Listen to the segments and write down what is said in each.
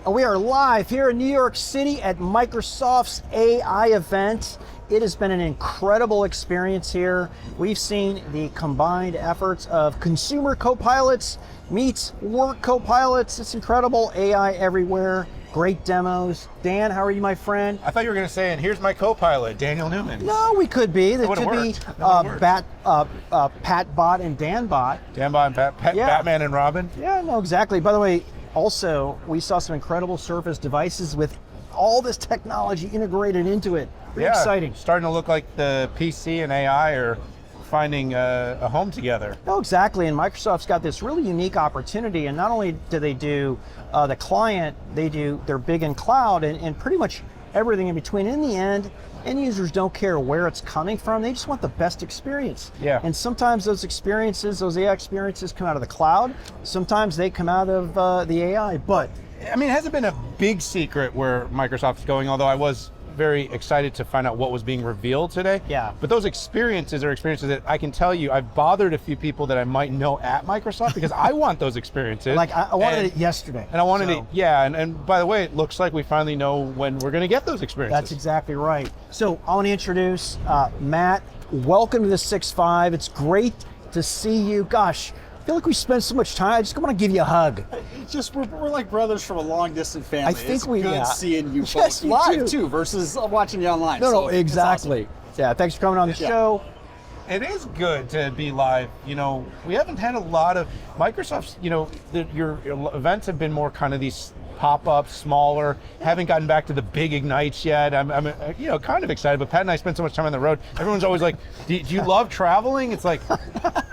We are live here in New York City at Microsoft's AI event. It has been an incredible experience here. We've seen the combined efforts of consumer copilots meets work copilots. It's incredible. AI everywhere. Great demos. Dan, how are you, my friend? I thought you were going to say, and here's my co-pilot, Daniel Newman. No, we could be. It could be Pat Bot and Dan Bot. Dan Bot and Batman and Robin. Yeah, no, exactly. By the way, also, we saw some incredible Surface devices with all this technology integrated into it. Pretty exciting. Starting to look like the PC and AI are finding a home together. No, exactly. And Microsoft's got this really unique opportunity. And not only do they do the client, they're big in cloud and pretty much everything in between. In the end users don't care where it's coming from. They just want the best experience. Yeah. And sometimes those experiences, those AI experiences come out of the cloud. Sometimes they come out of the AI. But I mean, it hasn't been a big secret where Microsoft's going, although I was very excited to find out what was being revealed today. Yeah. But those experiences are experiences that I can tell you, I've bothered a few people that I might know at Microsoft because I want those experiences. Like I wanted it yesterday. And I wanted it, yeah. And by the way, it looks like we finally know when we're going to get those experiences. That's exactly right. So I want to introduce Matt. Welcome to the 6.5. It's great to see you. Gosh, I feel like we spent so much time. I just want to give you a hug. It's just we're like brothers from a long distant family. I think it's good seeing you folks you live too versus watching you online. No, exactly. Awesome. Yeah, thanks for coming on the show. It is good to be live. You know, we haven't had a lot of Microsoft's, you know, your events have been more kind of these pop-ups, smaller, haven't gotten back to the big ignites yet. I'm you know, kind of excited, but Pat and I spend so much time on the road. Everyone's always like, do you love traveling? It's like,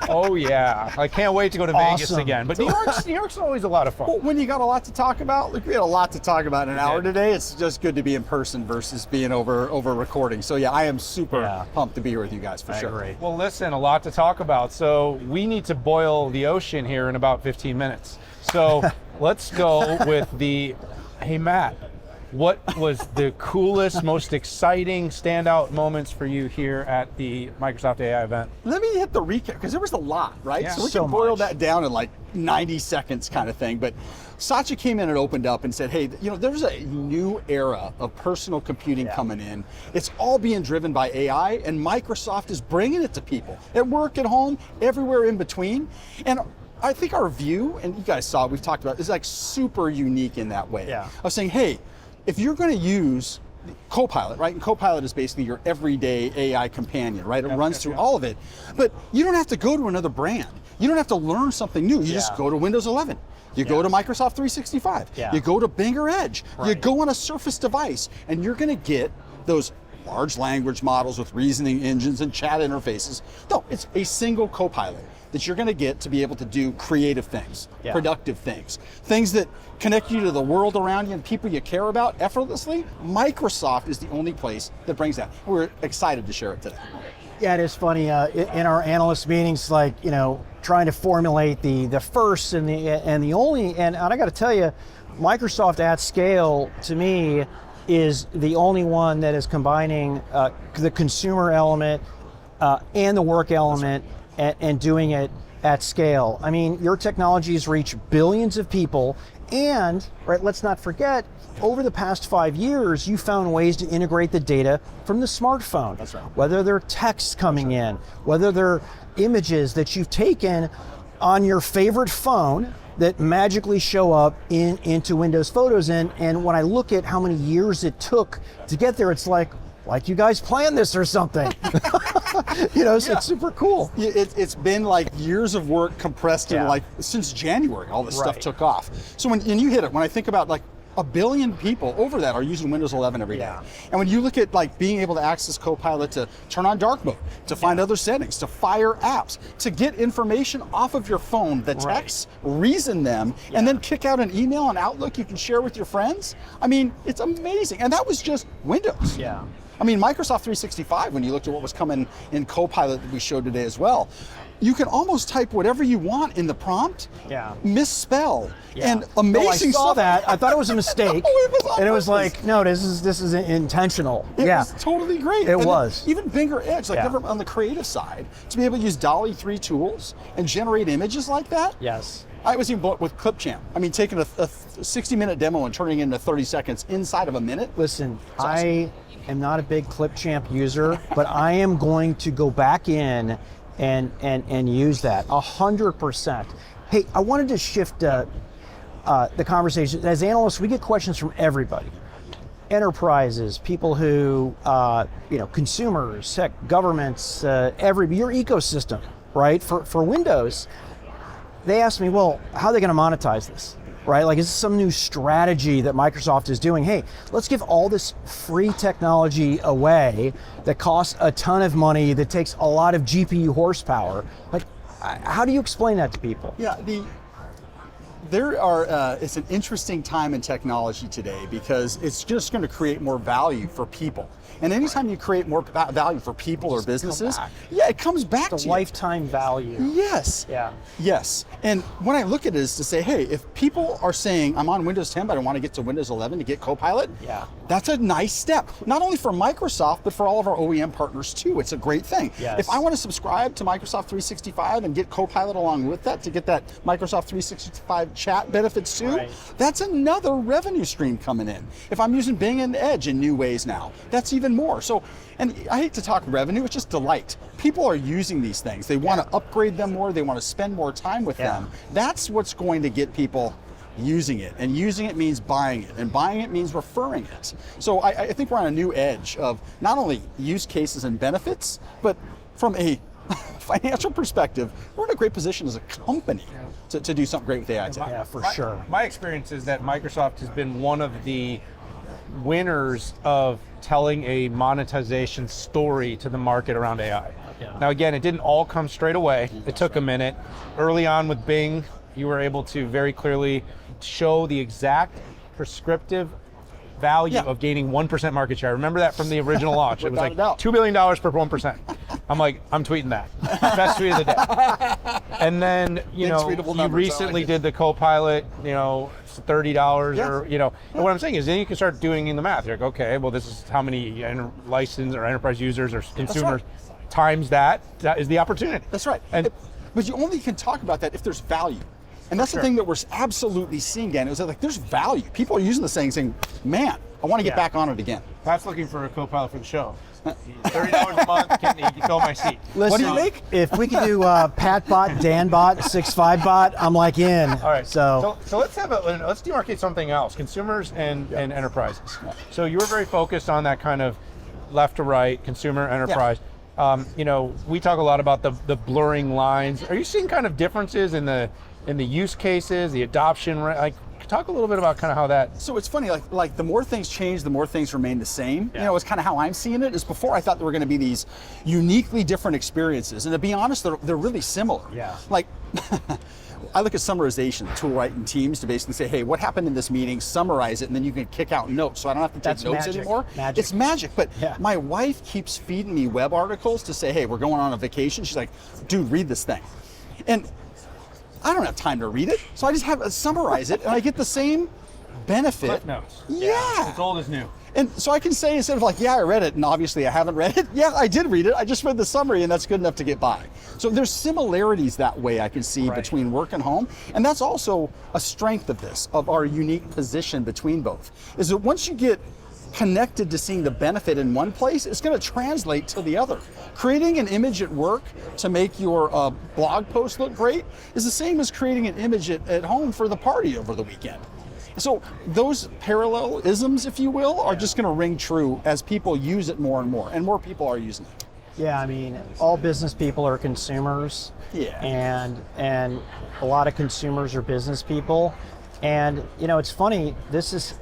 oh yeah, I can't wait to go to Vegas again. But New York's always a lot of fun. Well, when you got a lot to talk about, like we had a lot to talk about in an hour today, it's just good to be in person versus being over recording. So yeah, I am super pumped to be here with you guys for sure. Agree. Well, listen, a lot to talk about. So we need to boil the ocean here in about 15 minutes. So let's go with hey Matt, what was the coolest, most exciting standout moments for you here at the Microsoft AI event? Let me hit the recap, because there was a lot, right? Yeah. So we can boil that down in like 90 seconds kind of thing. But Satya came in and opened up and said, hey, you know, there's a new era of personal computing coming in. It's all being driven by AI, and Microsoft is bringing it to people at work, at home, everywhere in between. And I think our view, and you guys saw it, we've talked about, is like super unique in that way. Yeah. Of saying, hey, if you're going to use Copilot, right? And Copilot is basically your everyday AI companion, right? It runs through all of it. But you don't have to go to another brand. You don't have to learn something new. You just go to Windows 11. You go to Microsoft 365. You go to Bing or Edge. You go on a Surface device, and you're going to get those large language models with reasoning engines and chat interfaces. No, it's a single Copilot that you're going to get to be able to do creative things, productive things that connect you to the world around you and people you care about effortlessly. Microsoft is the only place that brings that. We're excited to share it today. Yeah, it is funny. In our analyst meetings, like, you know, trying to formulate the first and the only, and I got to tell you, Microsoft at scale to me is the only one that is combining the consumer element and the work element and doing it at scale. I mean, your technologies reach billions of people, and let's not forget, over the past 5 years, you found ways to integrate the data from the smartphone. That's right. Whether they're texts coming in, whether they're images that you've taken on your favorite phone that magically show up into Windows Photos. And when I look at how many years it took to get there, it's like you guys planned this or something. You know, so it's super cool. It's been like years of work compressed in like since January, all this stuff took off. So when you hit it, when I think about like 1 billion people over that are using Windows 11 every day. And when you look at like being able to access Copilot to turn on dark mode, to find other settings, to fire apps, to get information off of your phone, the texts, reason them, and then kick out an email on Outlook you can share with your friends. I mean, it's amazing. And that was just Windows. I mean, Microsoft 365, when you looked at what was coming in Copilot that we showed today as well, you can almost type whatever you want in the prompt, Yeah. misspell, Yeah. and amazing No, I saw stuff. that. I thought it was a mistake. Oh, it was on and it was purpose. like, no, this is intentional. It yeah. was totally great. It And was. Even bigger edge, like Yeah. never on the creative side, to be able to use DALL-E 3 tools and generate images like that. Yes. I was even blown with ClipChamp. I mean, taking a 60-minute demo and turning it into 30 seconds inside of a minute. Listen, awesome. I am not a big ClipChamp user, but I am going to go back in and use that 100%. Hey, I wanted to shift the conversation. As analysts, we get questions from everybody. Enterprises, people who, consumers, tech, governments, your ecosystem, right? For Windows, they ask me, well, how are they going to monetize this? Right? Like, is this some new strategy that Microsoft is doing? Hey, let's give all this free technology away that costs a ton of money, that takes a lot of GPU horsepower. Like, how do you explain that to people? Yeah, it's an interesting time in technology today because it's just going to create more value for people. And anytime you create more value for people or businesses, yeah, it comes back to The you. lifetime value. Yes. Yeah. Yes. And when I look at it is to say, hey, if people are saying, I'm on Windows 10, but I want to get to Windows 11 to get Copilot, Yeah. that's a nice step. Not only for Microsoft, but for all of our OEM partners too. It's a great thing. Yes. If I want to subscribe to Microsoft 365 and get Copilot along with that to get that Microsoft 365 chat benefits too, Right. that's another revenue stream coming in. If I'm using Bing and Edge in new ways now, that's even more. So, and I hate to talk revenue, it's just delight. People are using these things. They want to upgrade them more. They want to spend more time with them. That's what's going to get people using it. And using it means buying it. And buying it means referring it. So I think we're on a new edge of not only use cases and benefits, but from a financial perspective, we're in a great position as a company to do something great with AI today. Yeah, for sure. My experience is that Microsoft has been one of the winners of telling a monetization story to the market around AI. Yeah. Now again, it didn't all come straight away. It took a minute. Early on with Bing, you were able to very clearly show the exact prescriptive value of gaining 1% market share. I remember that from the original launch. It was like Without a doubt. $2 billion per 1%. I'm tweeting that. Best tweet of the day. And then, you tweetable numbers, I recently like it. did the Copilot, $30 Yes. or, and what I'm saying is then you can start doing the math. You're like, okay, well, this is how many licensed or enterprise users or consumers times that is the opportunity. That's right. And But you only can talk about that if there's value. And that's the thing that we're absolutely seeing, Dan, is that like there's value. People are using this thing saying, man, I want to get back on it again. Pat's looking for a Copilot for the show. $30 a month, can fill my seat. Listen, What do you make? If we could do PatBot, DanBot, 65Bot, I'm like in. All right, So let's let's demarcate something else: consumers and enterprises. So you were very focused on that kind of left to right, consumer, enterprise. We talk a lot about the blurring lines. Are you seeing kind of differences in the use cases, the adoption rate? Like, talk a little bit about kind of how that. So it's funny, like the more things change, the more things remain the same. It's kind of how I'm seeing it. Is before I thought there were going to be these uniquely different experiences, and to be honest, they're really similar. Yeah. Like, I look at summarization, the tool right in Teams to basically say, hey, what happened in this meeting? Summarize it, and then you can kick out notes, so I don't have to take That's notes magic. anymore. Magic. It's magic. But Yeah. my wife keeps feeding me web articles to say, hey, we're going on a vacation. She's like, dude, read this thing, and I don't have time to read it, so I just have to summarize it, and I get the same benefit. Cliff notes. Yeah. It's old as new. And so I can say, instead of like, yeah, I read it, and obviously I haven't read it, yeah, I did read it, I just read the summary, and that's good enough to get by. So there's similarities that way I can see between work and home, and that's also a strength of this, of our unique position between both, is that once you get connected to seeing the benefit in one place, it's going to translate to the other. Creating an image at work to make your blog post look great is the same as creating an image at home for the party over the weekend. So those parallelisms, if you will, are just going to ring true as people use it more and more people are using it. yeah, I mean, all business people are consumers. Yeah. And a lot of consumers are business people. And it's funny,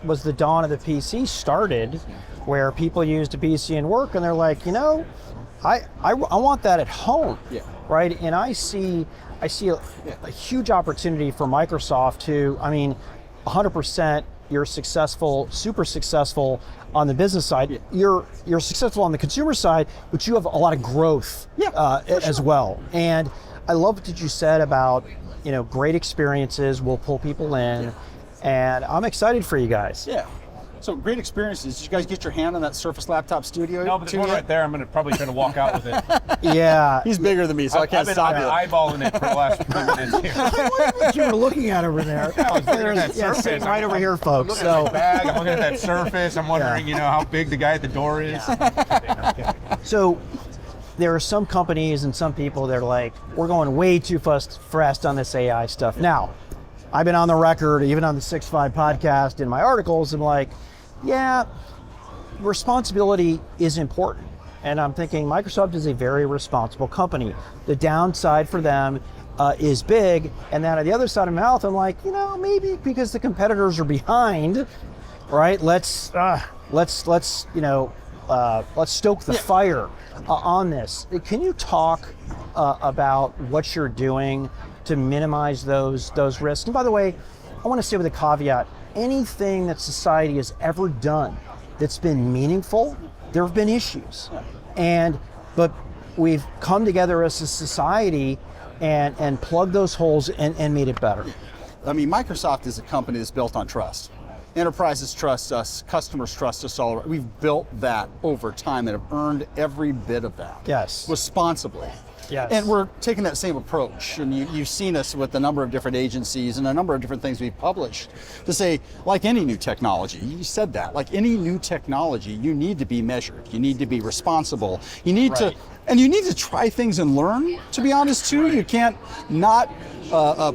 was the dawn of the PC started where people used a PC in work and they're like, I want that at home. Yeah. Right? And I see a huge opportunity for Microsoft to, 100% you're successful, super successful on the business side. You're successful on the consumer side, but you have a lot of growth as well. And I love what you said about, great experiences will pull people in, and I'm excited for you guys. Yeah. So great experiences. Did you guys get your hand on that Surface Laptop Studio? No, but there's one right there. I'm going to probably try to walk out with it. Yeah. He's bigger than me, so I can't stop I've you. been eyeballing it for the last few minutes here. What you were looking at over there? I was looking at that Yeah, surface. sitting right over here, folks. Looking at So, my bag, I'm looking at that surface. I'm wondering, how big the guy at the door is. I'm kidding. so there are some companies and some people that are like, we're going way too fast on this AI stuff. Now, I've been on the record, even on the 6.5 podcast, in my articles, and like, yeah, responsibility is important. And I'm thinking Microsoft is a very responsible company. The downside for them is big. And then on the other side of my mouth, I'm like, maybe because the competitors are behind, right? Let's stoke the fire on this. Can you talk about what you're doing to minimize those risks? And by the way, I want to say with a caveat, anything that society has ever done that's been meaningful, there have been issues. But we've come together as a society and plugged those holes and made it better. I mean, Microsoft is a company that's built on trust. Enterprises trust us, customers trust us all. We've built that over time and have earned every bit of that. Yes. Responsibly. Yes. And we're taking that same approach. And you've seen us with a number of different agencies and a number of different things we've published to say, like any new technology, you said that, like any new technology, you need to be measured. You need to be responsible. You need to, and you need to try things and learn, to be honest too. You can't not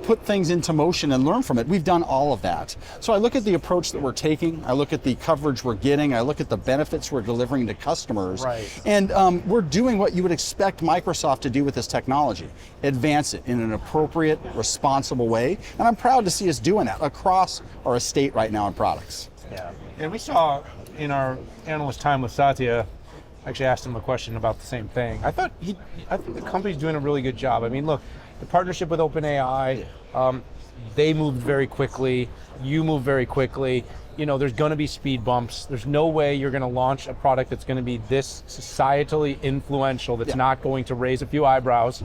put things into motion and learn from it. We've done all of that. So I look at the approach that we're taking, I look at the coverage we're getting, I look at the benefits we're delivering to customers, and we're doing what you would expect Microsoft to do with this technology, advance it in an appropriate, responsible way, and I'm proud to see us doing that across our estate right now in products. Yeah. And we saw in our analyst time with Satya, I actually asked him a question about the same thing. I think the company's doing a really good job. I mean, look, the partnership with OpenAI, they moved very quickly. You moved very quickly. There's going to be speed bumps. There's no way you're going to launch a product that's going to be this societally influential that's not going to raise a few eyebrows.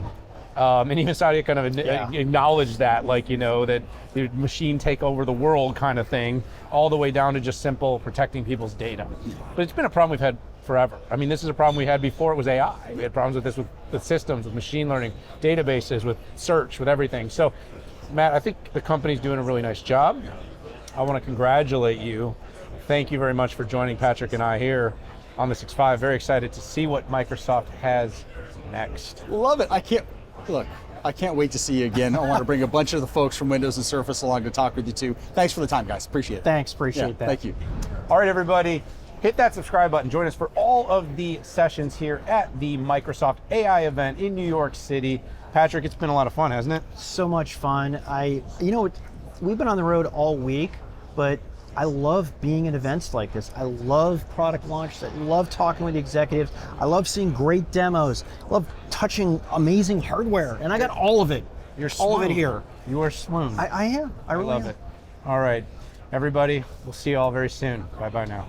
And even Satya kind of acknowledged that, that the machine take over the world kind of thing, all the way down to just simple protecting people's data. But it's been a problem we've had forever. I mean, this is a problem we had before it was AI. We had problems with this with systems, with machine learning, databases, with search, with everything. So, Matt, I think the company's doing a really nice job. I want to congratulate you. Thank you very much for joining Patrick and I here on the 6.5. Very excited to see what Microsoft has next. Love it. I can't wait to see you again. I want to bring a bunch of the folks from Windows and Surface along to talk with you too. Thanks for the time, guys. Appreciate it. Thanks, appreciate that. Thank you. All right, everybody. Hit that subscribe button. Join us for all of the sessions here at the Microsoft AI event in New York City. Patrick, it's been a lot of fun, hasn't it? So much fun. We've been on the road all week, but I love being at events like this. I love product launches. I love talking with the executives. I love seeing great demos. I love touching amazing hardware, and I got all of it. You're all of it swoon. here. You are swoon. I am. I really love am. it. All right, everybody. We'll see you all very soon. Bye-bye now.